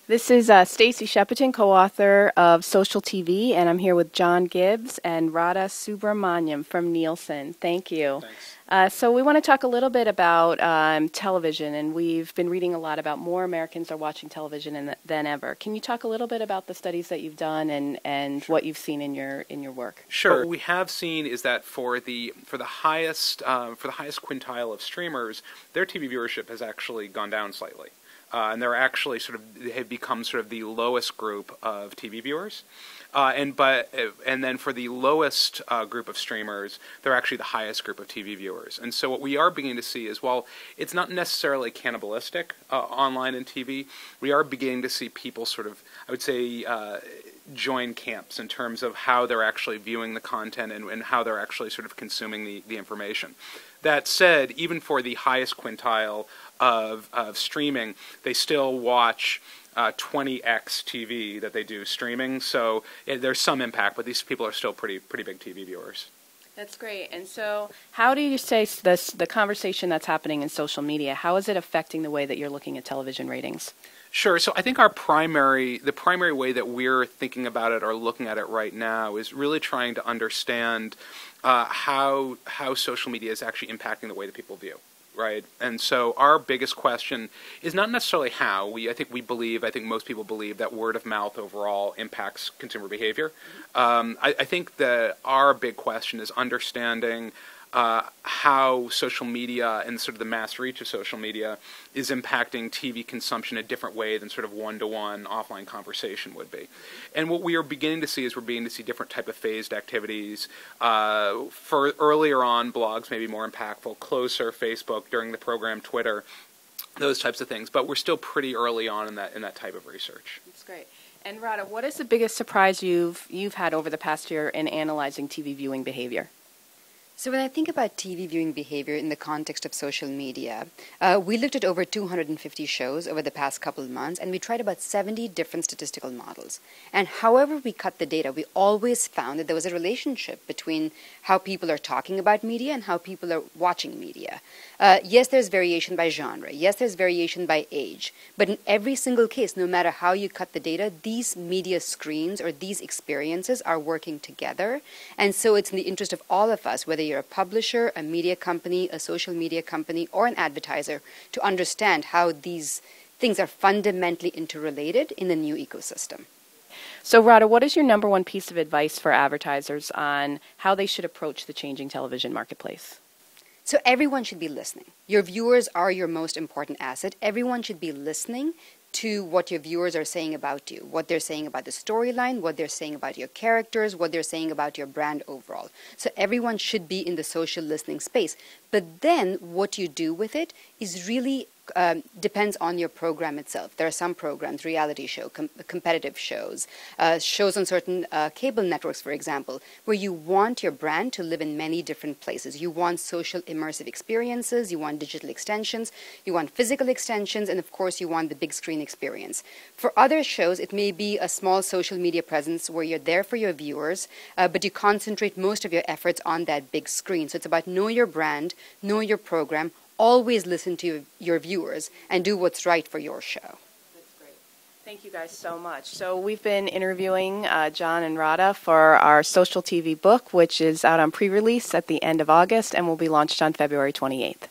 This is Stacy Shepperton, co-author of Social TV, and I'm here with Jon Gibs and Radha Subramanyam from Nielsen. Thank you. Thanks. So we want to talk a little bit about television, and we've been reading a lot about more Americans are watching television than ever. Can you talk a little bit about the studies that you've done and what you've seen in your work? Sure. What we have seen is that for the highest quintile of streamers, their TV viewership has actually gone down slightly. And they're actually they have become sort of the lowest group of TV viewers, and then for the lowest group of streamers, they're actually the highest group of TV viewers. And so what we are beginning to see is, while it's not necessarily cannibalistic online and TV, we are beginning to see people I would say, join camps in terms of how they're actually viewing the content and how they're actually sort of consuming the information. That said, even for the highest quintile of streaming, they still watch 20x TV that they do streaming. So there's some impact, but these people are still pretty big TV viewers. That's great. And so how do you say the conversation that's happening in social media, how is it affecting the way that you're looking at television ratings? Sure. So I think the primary way that we're thinking about it or looking at it right now is really trying to understand how social media is actually impacting the way that people view. Right, and so our biggest question is not necessarily how. I think most people believe that word of mouth overall impacts consumer behavior. I think that our big question is understanding how social media and sort of the mass reach of social media is impacting TV consumption a different way than sort of one-to-one offline conversation would be. And what we are beginning to see is different type of phased activities. For earlier on, blogs may be more impactful, closer, Facebook, during the program, Twitter, those types of things. But we're still pretty early on in that type of research. That's great. And Radha, what is the biggest surprise you've had over the past year in analyzing TV viewing behavior? So when I think about TV viewing behavior in the context of social media, we looked at over 250 shows over the past couple of months, and we tried about 70 different statistical models. And however we cut the data, we always found that there was a relationship between how people are talking about media and how people are watching media. Yes, there's variation by genre. Yes, there's variation by age. But in every single case, no matter how you cut the data, these media screens or these experiences are working together. And so it's in the interest of all of us, whether you're a publisher, a media company, a social media company, or an advertiser, to understand how these things are fundamentally interrelated in the new ecosystem. So, Radha, what is your number one piece of advice for advertisers on how they should approach the changing television marketplace? So everyone should be listening. Your viewers are your most important asset. Everyone should be listening to what your viewers are saying about you, what they're saying about the storyline, what they're saying about your characters, what they're saying about your brand overall. So everyone should be in the social listening space. But then what you do with it is really depends on your program itself. There are some programs, reality show, competitive shows, shows on certain cable networks, for example, where you want your brand to live in many different places. You want social immersive experiences, you want digital extensions, you want physical extensions, and of course you want the big screen experience. For other shows, it may be a small social media presence where you're there for your viewers, but you concentrate most of your efforts on that big screen. So it's about know your brand, know your program, always listen to your viewers and do what's right for your show. That's great. Thank you guys so much. So we've been interviewing Jon and Radha for our Social TV book, which is out on pre-release at the end of August and will be launched on February 28th.